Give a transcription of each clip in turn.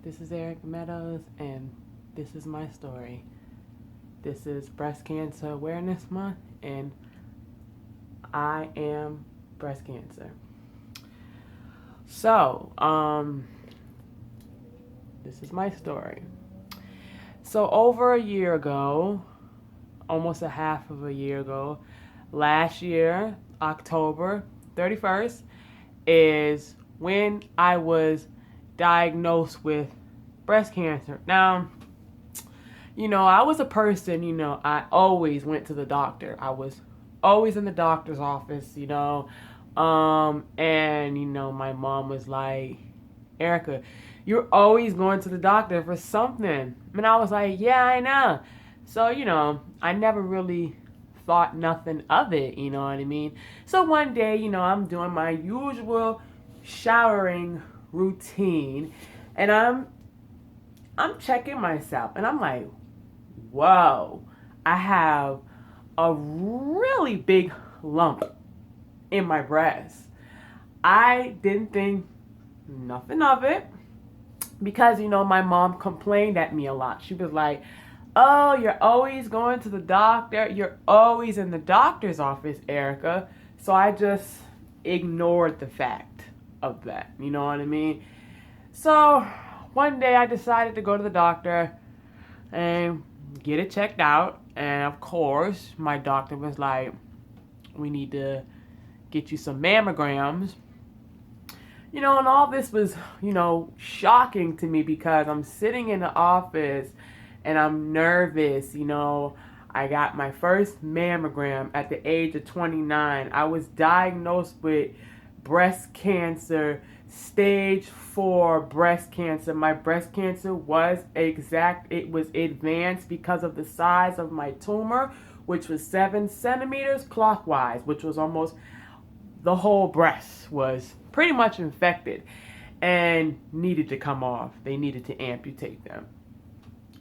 This is Erica Meadows, and this is my story. This is Breast Cancer Awareness Month, and I am breast cancer. So, this is my story. So, over a year ago, almost a half of a year ago, last year, October 31st, is when I was diagnosed with breast cancer. Now, I was a person, I always went to the doctor. I was always in the doctor's office, my mom was like, Erica, you're always going to the doctor for something. And I was like, yeah, I know. So, I never really thought nothing of it, you know what I mean? So one day, I'm doing my usual showering routine, and I'm checking myself, and I'm like, whoa, I have a really big lump in my breast. I didn't think nothing of it because, my mom complained at me a lot. She was like, oh, you're always going to the doctor. You're always in the doctor's office, Erica. So I just ignored the fact of that. You know what I mean? So one day I decided to go to the doctor and get it checked out. And of course, my doctor was like, we need to get you some mammograms. And all this was, shocking to me because I'm sitting in the office and I'm nervous. I got my first mammogram at the age of 29. I was diagnosed with breast cancer, stage 4 breast cancer. My breast cancer was advanced because of the size of my tumor, which was 7 centimeters clockwise, which was almost the whole breast was pretty much infected and needed to come off. They needed to amputate them.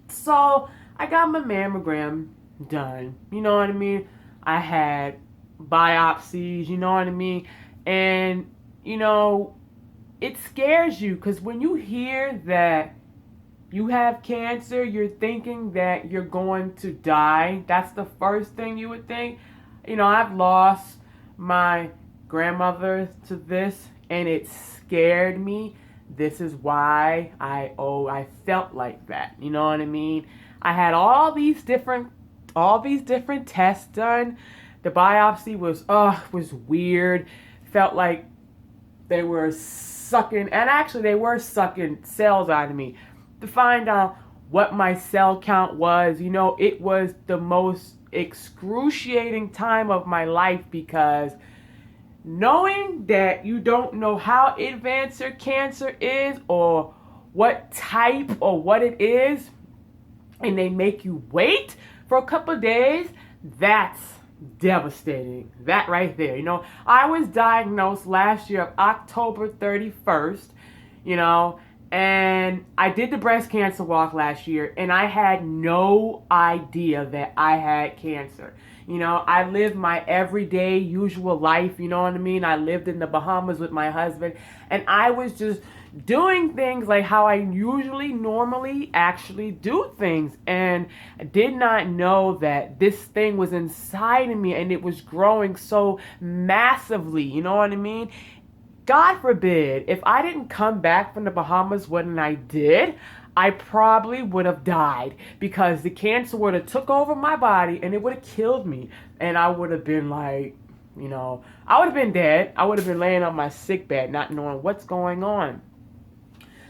So I got my mammogram done. You know what I mean? I had biopsies, you know what I mean? And, it scares you because when you hear that you have cancer, you're thinking that you're going to die. That's the first thing you would think. I've lost my grandmother to this, and it scared me. This is why I felt like that. You know what I mean? I had all these different tests done. The biopsy was weird. Felt like they were sucking, and actually they were sucking cells out of me to find out what my cell count was. It was the most excruciating time of my life because knowing that you don't know how advanced your cancer is or what type or what it is, and they make you wait for a couple of days, that's devastating. That right there. I was diagnosed last year of October 31st, and I did the breast cancer walk last year, and I had no idea that I had cancer. I lived my everyday usual life, you know what I mean? I lived in the Bahamas with my husband, and I was just doing things like how I normally actually do things, and I did not know that this thing was inside of me and it was growing so massively, you know what I mean? God forbid, if I didn't come back from the Bahamas when I did, I probably would have died because the cancer would have took over my body and it would have killed me, and I would have been like, I would have been dead. I would have been laying on my sick bed not knowing what's going on.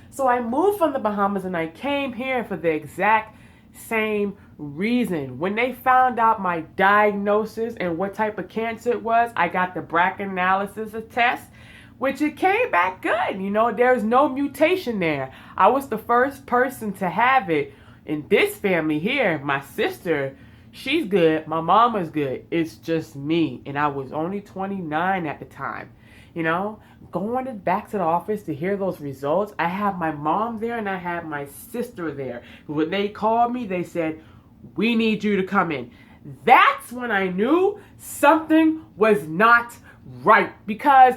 So I moved from the Bahamas and I came here for the exact same reason. When they found out my diagnosis and what type of cancer it was, I got the BRCA test, which it came back good. There's no mutation there. I was the first person to have it in this family here. My sister, she's good. My mama's good. It's just me. And I was only 29 at the time. Going back to the office to hear those results, I have my mom there and I have my sister there. When they called me, they said, we need you to come in. That's when I knew something was not right, because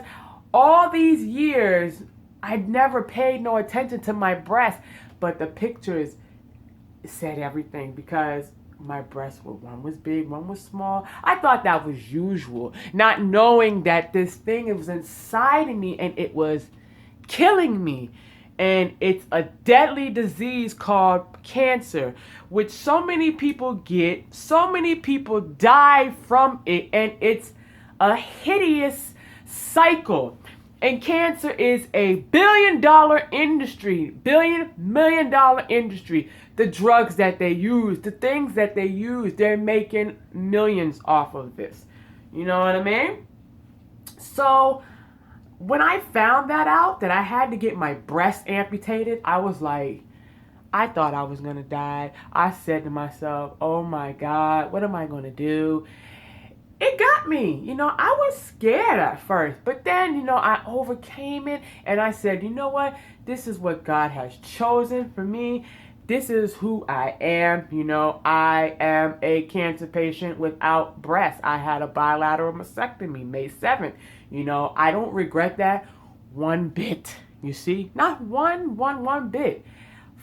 all these years I'd never paid no attention to my breast. but the pictures said everything because my breasts were, one was big, one was small. I thought that was usual, not knowing that this thing, it was inside of me and it was killing me. And it's a deadly disease called cancer, which so many people get, so many people die from it, and it's a hideous cycle. And cancer is a $1 billion industry, $1 million industry. The drugs that they use, the things that they use, they're making millions off of this. You know what I mean? So when I found that out, that I had to get my breast amputated, I was like, I thought I was going to die. I said to myself, oh my God, what am I going to do? It got me. I was scared at first, but then, I overcame it and I said, you know what? This is what God has chosen for me. This is who I am. I am a cancer patient without breasts. I had a bilateral mastectomy May 7th. I don't regret that one bit. You see, not one bit.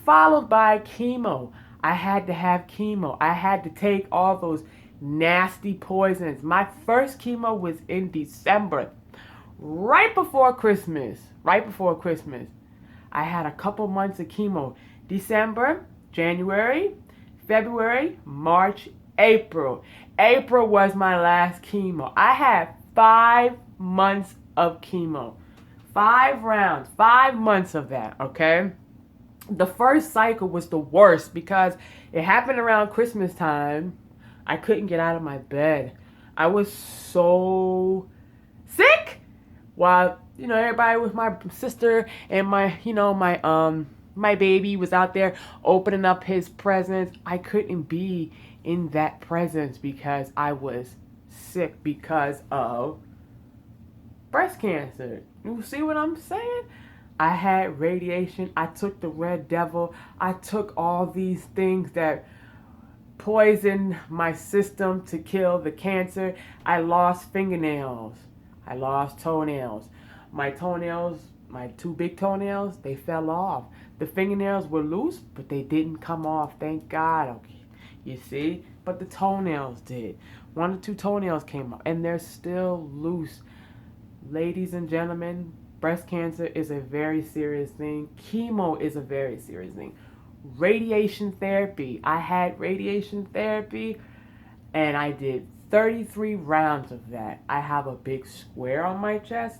Followed by chemo. I had to have chemo. I had to take all those nasty poisons. My first chemo was in December, right before Christmas. I had a couple months of chemo. December, January, February, March, April. April was my last chemo. I had 5 months of chemo. 5 rounds, 5 months of that, okay? The first cycle was the worst because it happened around Christmas time. I couldn't get out of my bed. I was so sick. While, everybody with my sister and my baby was out there opening up his presents, I couldn't be in that presence because I was sick because of breast cancer. You see what I'm saying? I had radiation. I took the Red Devil. I took all these things that poisoned my system to kill the cancer. I lost fingernails. I lost toenails. My toenails, my 2 big toenails, they fell off. The fingernails were loose, but they didn't come off. Thank God. Okay. You see? But the toenails did. 1 or 2 toenails came off, and they're still loose. Ladies and gentlemen, breast cancer is a very serious thing. Chemo is a very serious thing. Radiation therapy. I had radiation therapy, and I did 33 rounds of that. I have a big square on my chest.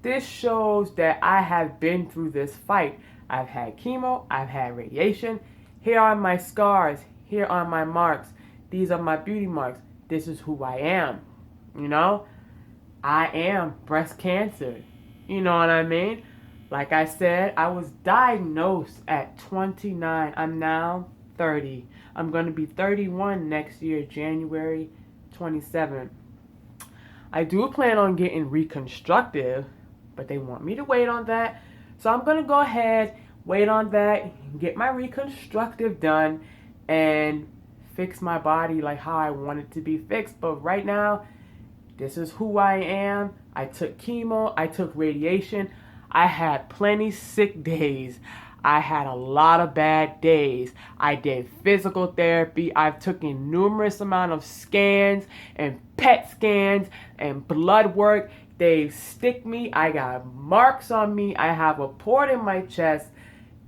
This shows that I have been through this fight. I've had chemo. I've had radiation. Here are my scars. Here are my marks. These are my beauty marks. This is who I am. I am breast cancer. You know what I mean? Like I said, I was diagnosed at 29. I'm now 30. I'm going to be 31 next year, January 27th. I do plan on getting reconstructive, but they want me to wait on that. So I'm going to go ahead, wait on that, get my reconstructive done, and fix my body like how I want it to be fixed. But right now, this is who I am. I took chemo. I took radiation. I had plenty sick days. I had a lot of bad days. I did physical therapy. I've taken numerous amount of scans and PET scans and blood work. They stick me. I got marks on me. I have a port in my chest.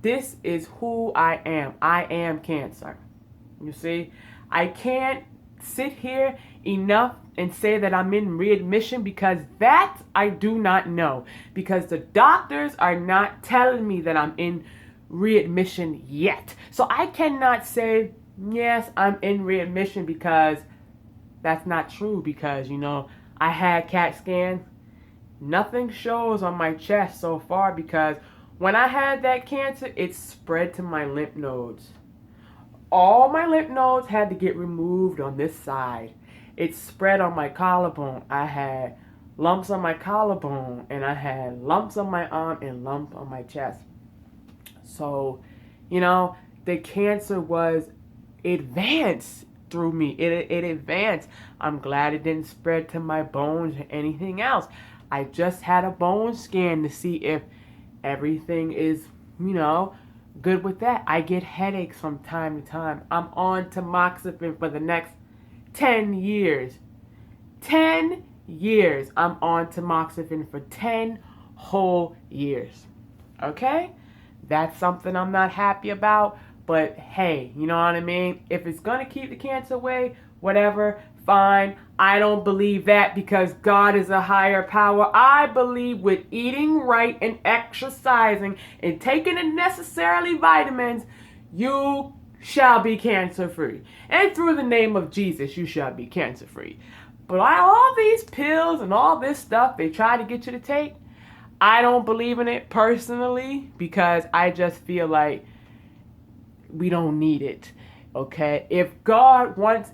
This is who I am. I am cancer. You see, I can't sit here enough and say that I'm in readmission because that I do not know. Because the doctors are not telling me that I'm in readmission yet. So I cannot say, yes, I'm in readmission because that's not true. Because, I had CAT scans. Nothing shows on my chest so far because when I had that cancer, it spread to my lymph nodes. All my lymph nodes had to get removed on this side. It spread on my collarbone. I had lumps on my collarbone, and I had lumps on my arm and lumps on my chest. So, the cancer was advanced through me. It advanced. I'm glad it didn't spread to my bones or anything else. I just had a bone scan to see if everything is, Good with that. I get headaches from time to time. I'm on tamoxifen for the next 10 years. 10 years. I'm on tamoxifen for 10 whole years. Okay? That's something I'm not happy about. But hey, you know what I mean? If it's going to keep the cancer away, whatever, fine. I don't believe that because God is a higher power. I believe with eating right and exercising and taking the necessarily vitamins, you shall be cancer free. And through the name of Jesus, you shall be cancer free. But all these pills and all this stuff they try to get you to take, I don't believe in it personally because I just feel like we don't need it. Okay? If God wants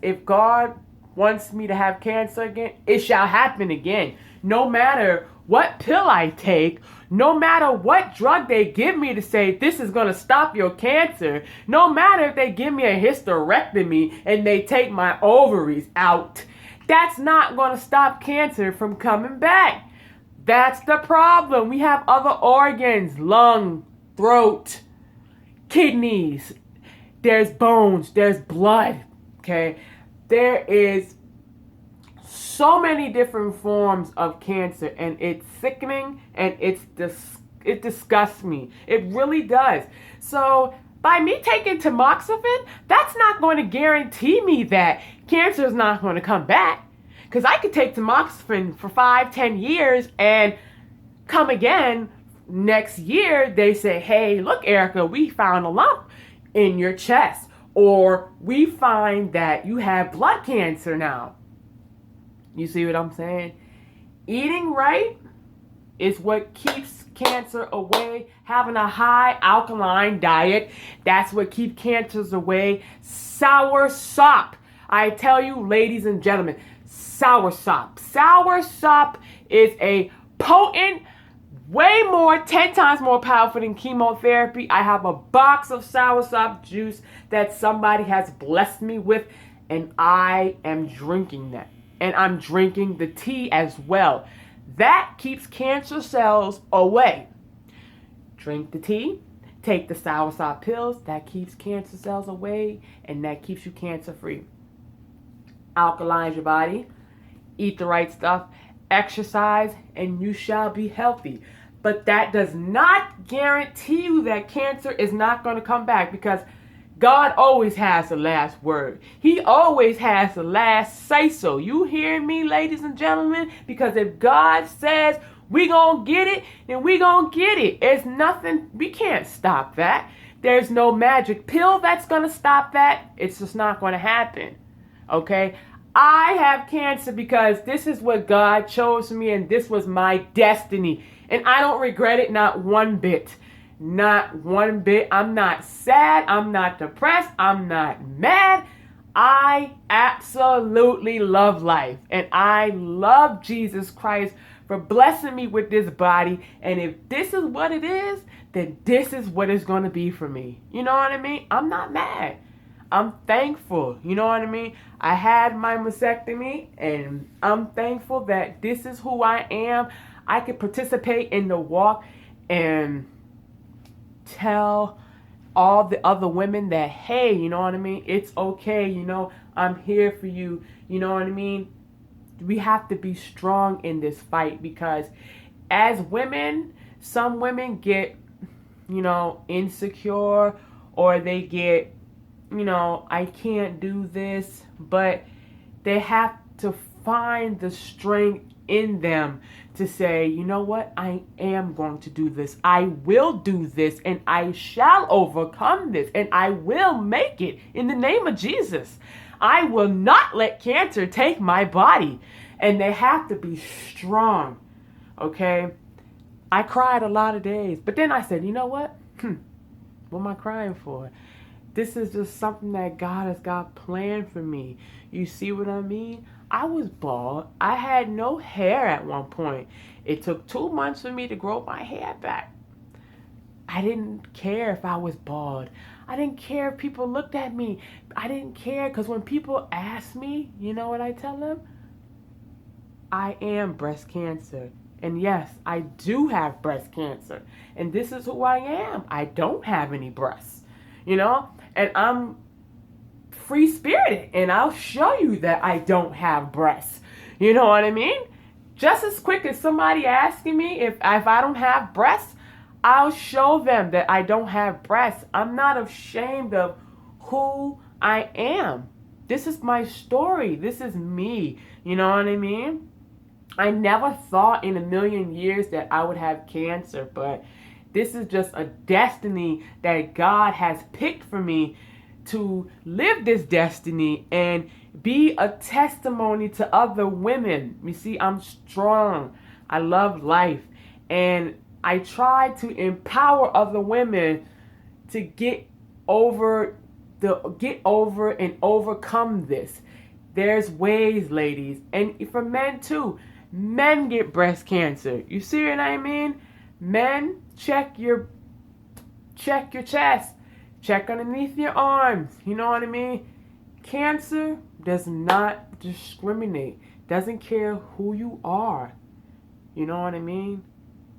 me to have cancer again, it shall happen again. No matter what pill I take, no matter what drug they give me to say this is going to stop your cancer, no matter if they give me a hysterectomy and they take my ovaries out, that's not going to stop cancer from coming back. That's the problem. We have other organs, lung, throat, kidneys, there's bones, there's blood, okay? There is so many different forms of cancer, and it's sickening, and it disgusts me. It really does. So by me taking tamoxifen, that's not going to guarantee me that cancer is not going to come back. Because I could take tamoxifen for 5-10 years and come again next year. They say, hey, look, Erica, we found a lump in your chest. Or we find that you have blood cancer now. You see what I'm saying? Eating right is what keeps cancer away. Having a high alkaline diet, that's what keeps cancers away. Sour sop. I tell you, ladies and gentlemen, sour sop. Sour sop is a potent, way more, 10 times more powerful than chemotherapy. I have a box of soursop juice that somebody has blessed me with, and I am drinking that. And I'm drinking the tea as well. That keeps cancer cells away. Drink the tea, take the soursop pills, that keeps cancer cells away, and that keeps you cancer free. Alkalize your body, eat the right stuff, exercise, and you shall be healthy. But that does not guarantee you that cancer is not going to come back, because God always has the last word. He always has the last say-so. You hear me, ladies and gentlemen? Because if God says we gonna get it, then we gonna get it. It's nothing, we can't stop that. There's no magic pill that's gonna stop that. It's just not gonna happen. Okay? I have cancer because this is what God chose for me, and this was my destiny. And I don't regret it, not one bit. Not one bit. I'm not sad. I'm not depressed. I'm not mad. I absolutely love life. And I love Jesus Christ for blessing me with this body. And if this is what it is, then this is what it's going to be for me. You know what I mean? I'm not mad. I'm thankful. You know what I mean? I had my mastectomy, and I'm thankful that this is who I am. I could participate in the walk and tell all the other women that, hey, you know what I mean? It's okay. You know, I'm here for you. You know what I mean? We have to be strong in this fight, because as women, some women get, you know, insecure, or they get, you know, I can't do this, but they have to find the strength in them to say, you know what, I am going to do this. I will do this, and I shall overcome this, and I will make it in the name of Jesus. I will not let cancer take my body. And they have to be strong. Okay? I cried a lot of days, but then I said, you know what? What am I crying for? This is just something that God has got planned for me. You see what I mean? I was bald. I had no hair at one point. It took 2 months for me to grow my hair back. I didn't care if I was bald. I didn't care if people looked at me. I didn't care, because when people ask me, you know what I tell them? I am breast cancer, And yes, I do have breast cancer. And this is who I am. I don't have any breasts, you know? And I'm free spirited. And I'll show you that I don't have breasts. You know what I mean? Just as quick as somebody asking me if I don't have breasts, I'll show them that I don't have breasts. I'm not ashamed of who I am. This is my story. This is me. You know what I mean? I never thought in a million years that I would have cancer, but this is just a destiny that God has picked for me to live this destiny and be a testimony to other women. You see, I'm strong. I love life. And I try to empower other women to get over and overcome this. There's ways, ladies. And for men too. Men get breast cancer. You see what I mean? Men, check your chest. Check underneath your arms. You know what I mean? Cancer does not discriminate. Doesn't care who you are. You know what I mean?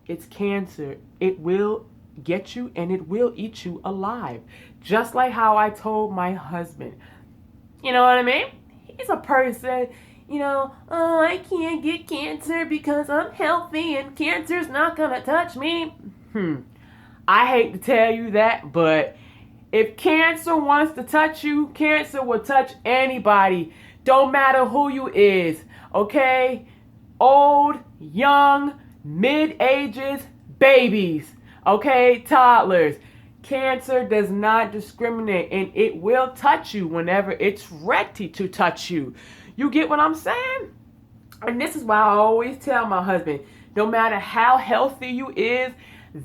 It's cancer. It will get you and it will eat you alive. Just like how I told my husband. You know what I mean? He's a person, oh, I can't get cancer because I'm healthy and cancer's not gonna touch me. I hate to tell you that, but if cancer wants to touch you, cancer will touch anybody. Don't matter who you is, okay? Old, young, mid-ages, babies, okay? Toddlers. Cancer does not discriminate, and it will touch you whenever it's ready to touch you. You get what I'm saying? And this is why I always tell my husband, no matter how healthy you is,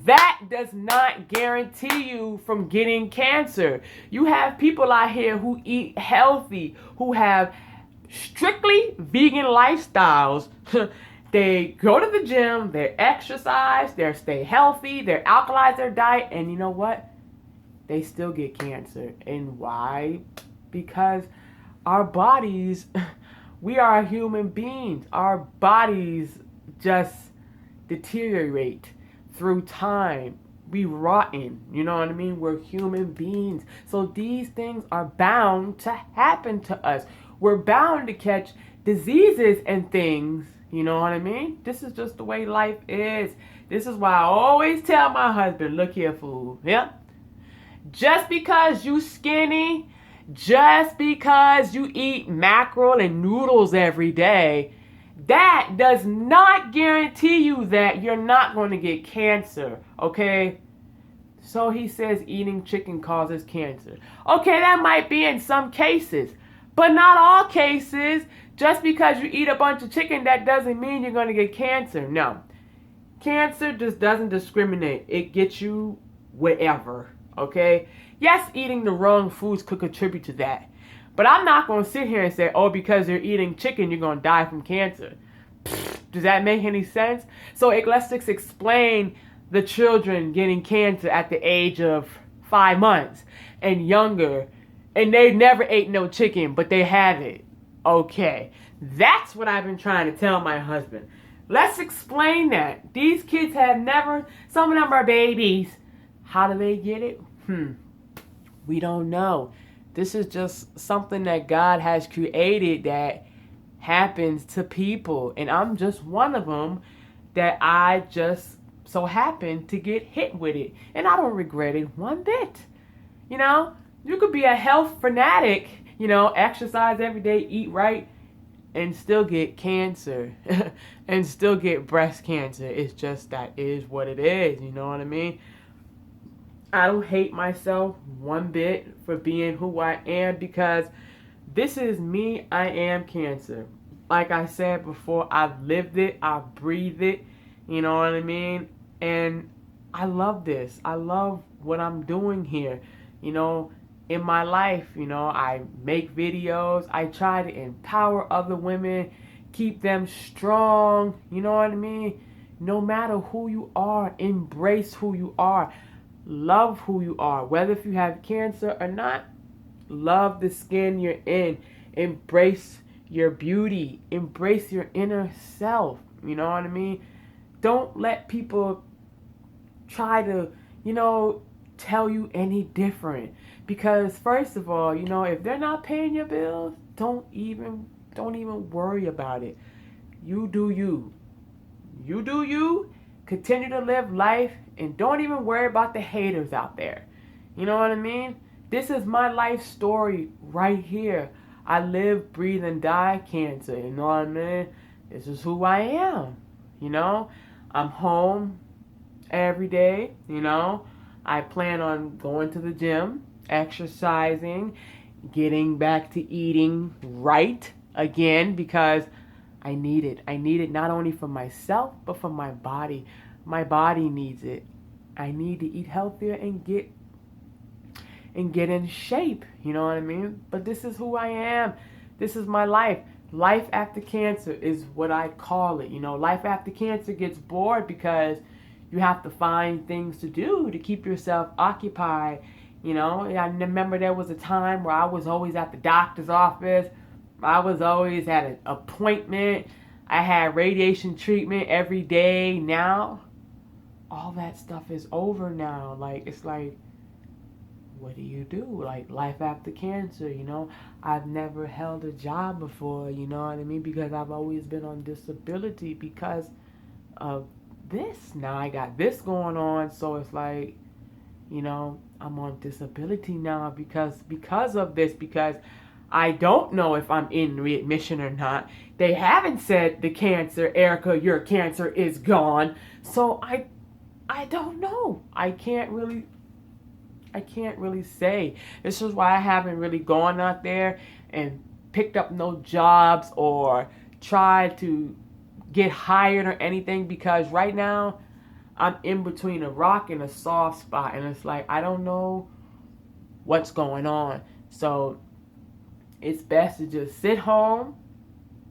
that does not guarantee you from getting cancer. You have people out here who eat healthy, who have strictly vegan lifestyles. They go to the gym, they exercise, they stay healthy, they alkalize their diet, and you know what? They still get cancer. And why? Because our bodies, we are human beings. Our bodies just deteriorate through time. We rotten. You know what I mean? We're human beings. So these things are bound to happen to us. We're bound to catch diseases and things. You know what I mean? This is just the way life is. This is why I always tell my husband, look here, fool. Yeah? Just because you skinny, just because you eat mackerel and noodles every day, that does not guarantee you that you're not going to get cancer, okay? So he says eating chicken causes cancer. Okay, that might be in some cases, but not all cases. Just because you eat a bunch of chicken, that doesn't mean you're going to get cancer. No. Cancer just doesn't discriminate. It gets you wherever, okay? Yes, eating the wrong foods could contribute to that. But I'm not going to sit here and say, oh, because you're eating chicken, you're going to die from cancer. Does that make any sense? So let's just explain the children getting cancer at the age of 5 months and younger, and they never ate no chicken, but they have it. Okay, that's what I've been trying to tell my husband. Let's explain that. These kids have never, some of them are babies. How do they get it? We don't know. This is just something that God has created that happens to people. And I'm just one of them that I just so happen to get hit with it. And I don't regret it one bit. You know, you could be a health fanatic, exercise every day, eat right, and still get cancer and still get breast cancer. It's just that is what it is. You know what I mean? I don't hate myself one bit for being who I am because this is me. I am cancer. Like I said before, I've lived it. I've breathed it. You know what I mean? And I love this. I love what I'm doing here. In my life, I make videos. I try to empower other women, keep them strong. You know what I mean? No matter who you are, embrace who you are. Love who you are. Whether if you have cancer or not, love the skin you're in. Embrace your beauty. Embrace your inner self. You know what I mean? Don't let people try to, you know, tell you any different. Because first of all, you know, if they're not paying your bills, don't even worry about it. You do you. You do you. Continue to live life and don't even worry about the haters out there. You know what I mean? This is my life story right here. I live, breathe, and die cancer. You know what I mean? This is who I am. You know? I'm home every day. You know? I plan on going to the gym, exercising, getting back to eating right again because I need it. I need it not only for myself, but for my body. My body needs it. I need to eat healthier and get in shape. You know what I mean? But this is who I am. This is my life. Life after cancer is what I call it. You know, life after cancer gets bored because you have to find things to do to keep yourself occupied. You know, I remember there was a time where I was always at the doctor's office. I was always at an appointment. I had radiation treatment every day. Now, all that stuff is over now. Like, it's like, what do you do? Like, life after cancer, you know? I've never held a job before, you know what I mean? Because I've always been on disability because of this. Now I got this going on, so it's like, you know, I'm on disability now because of this, because I don't know if I'm in readmission or not. They haven't said the cancer, Erica, your cancer is gone. So I don't know. I can't really say. This is why I haven't really gone out there and picked up no jobs or tried to get hired or anything, because right now I'm in between a rock and a soft spot, and it's like I don't know what's going on. So it's best to just sit home,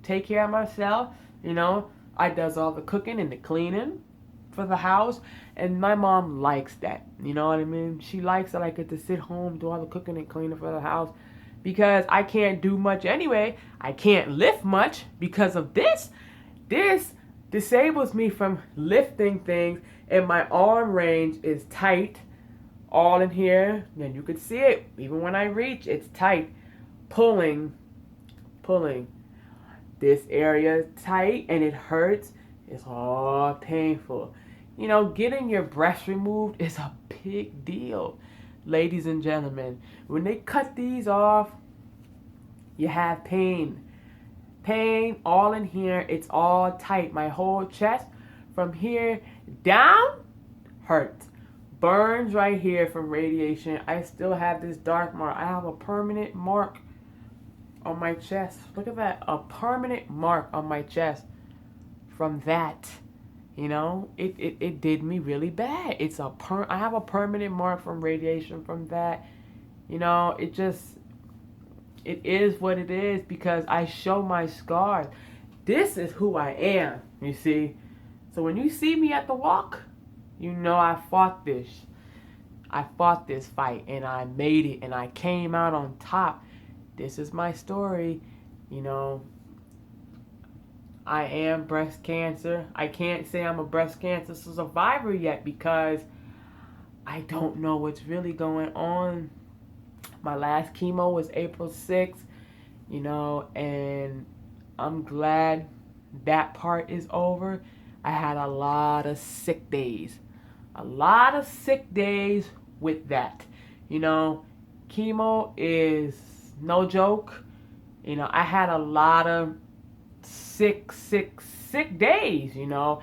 take care of myself. You know, I does all the cooking and the cleaning for the house, and my mom likes that. You know what I mean? She likes that I get to sit home, do all the cooking and cleaning for the house, because I can't do much anyway. I can't lift much because of this. This disables me from lifting things, and my arm range is tight all in here. And you can see it even when I reach, it's tight. Pulling this area tight, and it hurts. It's all painful. You know, getting your breast removed is a big deal, ladies and gentlemen. When they cut these off, you have pain all in here. It's all tight. My whole chest from here down hurts. Burns right here from radiation. I still have this dark mark. I have a permanent mark on my chest. Look at that. A permanent mark on my chest from that. You know, it did me really bad. I have a permanent mark from radiation from that. You know, it is what it is, because I show my scars. This is who I am, you see. So when you see me at the walk, you know I fought this. I fought this fight, and I made it, and I came out on top. This is my story. You know, I am breast cancer. I can't say I'm a breast cancer survivor yet because I don't know what's really going on. My last chemo was April 6th, you know, and I'm glad that part is over. I had a lot of sick days. A lot of sick days with that. You know, chemo is no joke. You know, I had a lot of sick days, you know,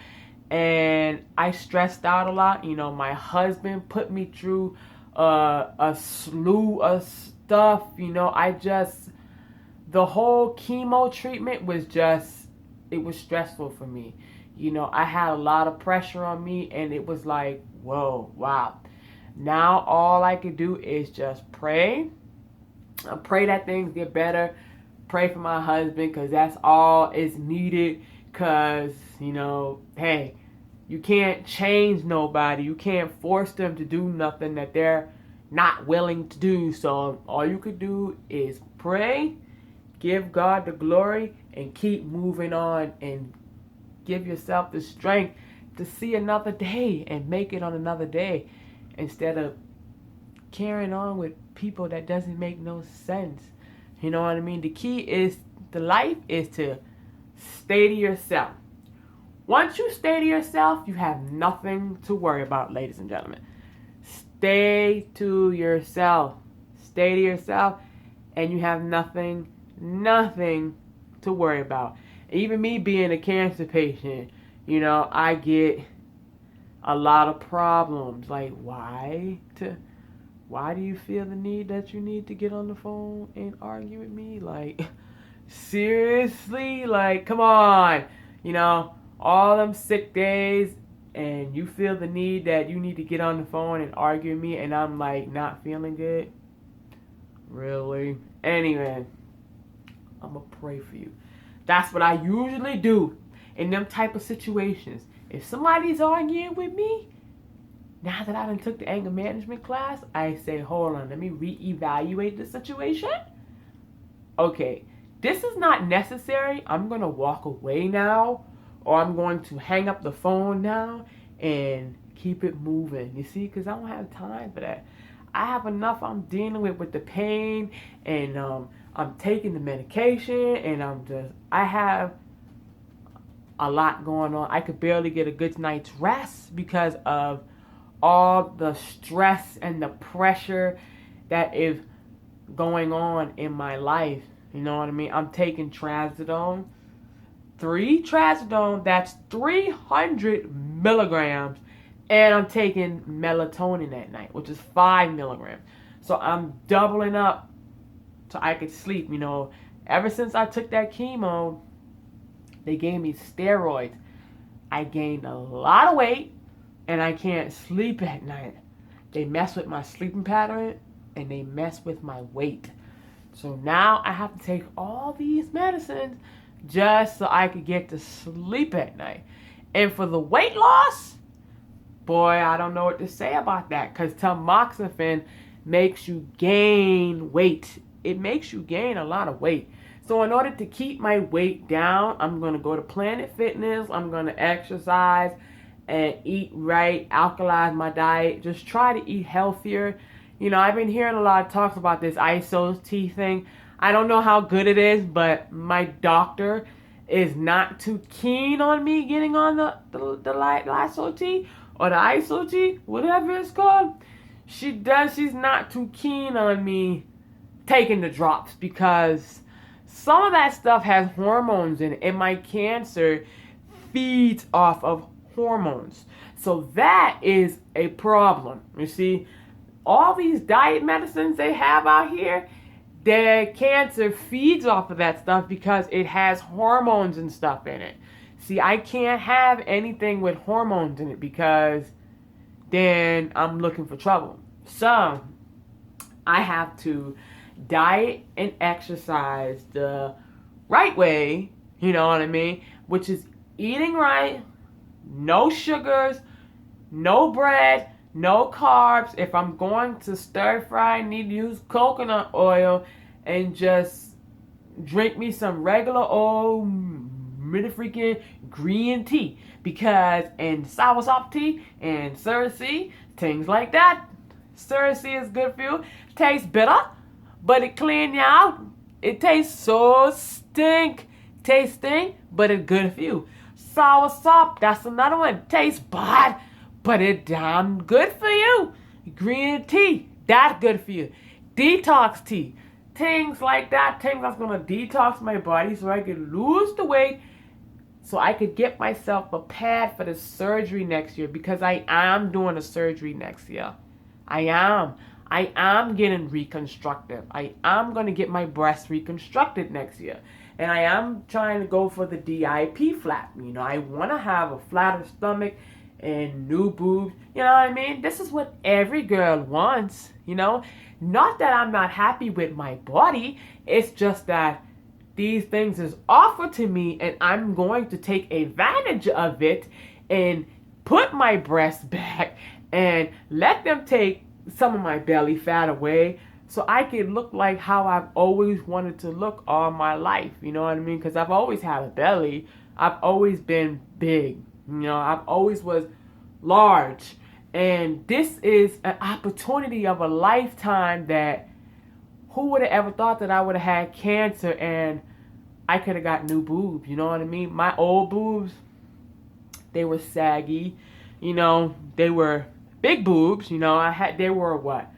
and I stressed out a lot. You know, my husband put me through a slew of stuff. You know, the whole chemo treatment was it was stressful for me. You know, I had a lot of pressure on me, and it was like, whoa, wow. Now all I could do is just pray. Pray that things get better. Pray for my husband, because that's all is needed. Because, you know, hey, you can't change nobody. You can't force them to do nothing that they're not willing to do. So all you could do is pray, give God the glory, and keep moving on, and give yourself the strength to see another day and make it on another day instead of carrying on with people that doesn't make no sense. You know what I mean? The key is the life is to stay to yourself. Once you stay to yourself, you have nothing to worry about, ladies and gentlemen. Stay to yourself. Stay to yourself, and you have nothing to worry about. Even me being a cancer patient, I get a lot of problems. Like, why do you feel the need that you need to get on the phone and argue with me? Like, seriously? Like, come on. All them sick days, and you feel the need that you need to get on the phone and argue with me, and I'm like not feeling good? Really? Anyway, I'm gonna pray for you. That's what I usually do in them type of situations. If somebody's arguing with me, now that I done took the anger management class, I say, hold on, let me reevaluate the situation. Okay, this is not necessary. I'm going to walk away now, or I'm going to hang up the phone now and keep it moving. You see, because I don't have time for that. I have enough I'm dealing with the pain, and I'm taking the medication, and I have a lot going on. I could barely get a good night's rest because of all the stress and the pressure that is going on in my life. You know what I mean? I'm taking trazodone. 3 trazodone, that's 300 milligrams. And I'm taking melatonin at night, which is 5 milligrams. So I'm doubling up so I could sleep. Ever since I took that chemo, they gave me steroids. I gained a lot of weight, and I can't sleep at night. They mess with my sleeping pattern, and they mess with my weight. So now I have to take all these medicines just so I could get to sleep at night. And for the weight loss, boy, I don't know what to say about that, because tamoxifen makes you gain weight. It makes you gain a lot of weight. So in order to keep my weight down, I'm going to go to Planet Fitness. I'm going to exercise and eat right, alkalize my diet, just try to eat healthier. I've been hearing a lot of talks about this ISO tea thing. I don't know how good it is, but my doctor is not too keen on me getting on the ISO tea or the ISO tea, whatever it's called. She's not too keen on me taking the drops because some of that stuff has hormones in it, and my cancer feeds off of hormones. So that is a problem. You see, all these diet medicines they have out here, their cancer feeds off of that stuff because it has hormones and stuff in it. See, I can't have anything with hormones in it because then I'm looking for trouble. So I have to diet and exercise the right way, you know what I mean? Which is eating right, no sugars, no bread, no carbs. If I'm going to stir fry, I need to use coconut oil and just drink me some regular old freaking green tea. Because in soursop tea and Cersei, things like that, Cersei is good for you. Tastes bitter, but it clean you out. It tastes so stink. Tastes stink, but it's good for you. Soursop, that's another one. Tastes bad, but it's damn good for you. Green tea, that's good for you. Detox tea, things like that. Things that's going to detox my body so I can lose the weight, so I could get myself prepared for the surgery next year, because I am doing a surgery next year. I am getting reconstructive. I am going to get my breast reconstructed next year. And I am trying to go for the DIP flap. I want to have a flatter stomach and new boobs. You know what I mean? This is what every girl wants, Not that I'm not happy with my body. It's just that these things is offered to me, and I'm going to take advantage of it and put my breasts back and let them take some of my belly fat away so I can look like how I've always wanted to look all my life. You know what I mean? Because I've always had a belly. I've always been big. You know, I've always was large. And this is an opportunity of a lifetime that who would have ever thought that I would have had cancer and I could have got new boobs, you know what I mean? My old boobs, they were saggy, you know, they were big boobs, you know, they were what?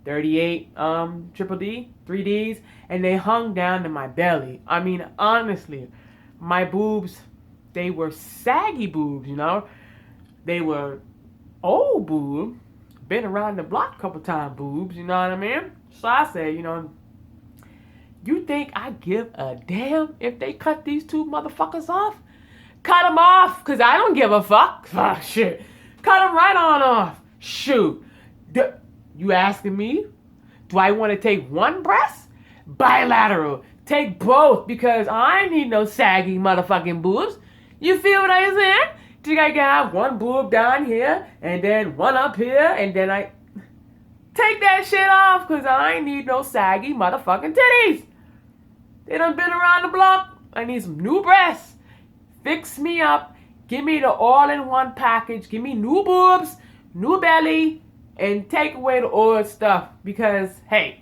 38 triple D, 3Ds, and they hung down to my belly. I mean, honestly, my boobs, they were saggy boobs, you know. They were old boob, been around the block a couple times boobs, you know what I mean? So I said, you know, you think I give a damn if they cut these two motherfuckers off? Cut them off, because I don't give a fuck. Oh, shit. Cut them right on off. Shoot. You asking me? Do I want to take one breast? Bilateral. Take both, because I ain't need no saggy motherfucking boobs. You feel what I'm saying? Think I can have one boob down here, and then one up here, and then I take that shit off, because I ain't need no saggy motherfucking titties. They done been around the block. I need some new breasts. Fix me up. Give me the all-in-one package. Give me new boobs, new belly, and take away the old stuff. Because, hey,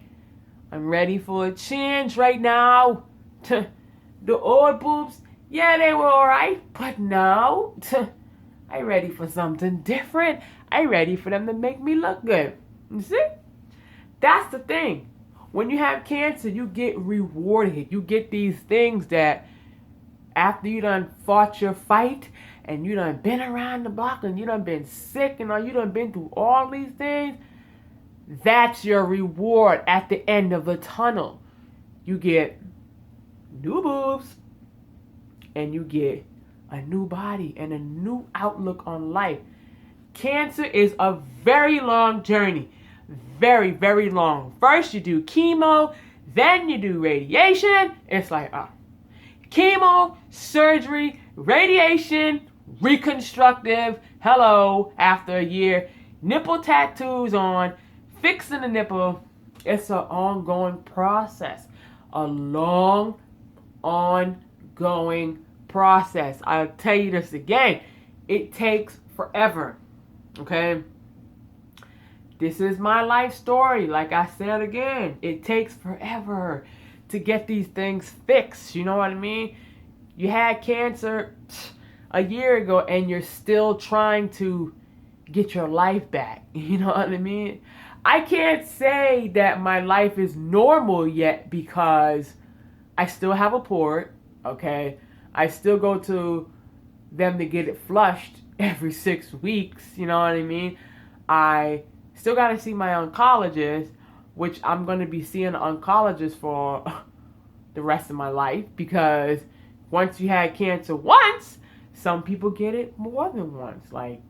I'm ready for a change right now. The old boobs, yeah, they were alright. But now, I'm ready for something different. I'm ready for them to make me look good. You see? That's the thing. When you have cancer, you get rewarded. You get these things that after you done fought your fight and you done been around the block and you done been sick and you done been through all these things, that's your reward at the end of the tunnel. You get new boobs and you get a new body and a new outlook on life. Cancer is a very long journey. Very, very long. First you do chemo, then you do radiation. It's like, chemo, surgery, radiation, reconstructive, hello, after a year, nipple tattoos on, fixing the nipple. It's an ongoing process. A long, ongoing process. I'll tell you this again. It takes forever. Okay? This is my life story. Like I said again, it takes forever to get these things fixed. You know what I mean? You had cancer a year ago and you're still trying to get your life back. You know what I mean? I can't say that my life is normal yet because I still have a port, okay? I still go to them to get it flushed every 6 weeks, you know what I mean? I still got to see my oncologist, which I'm going to be seeing an oncologist for the rest of my life, because once you had cancer once, some people get it more than once. Like,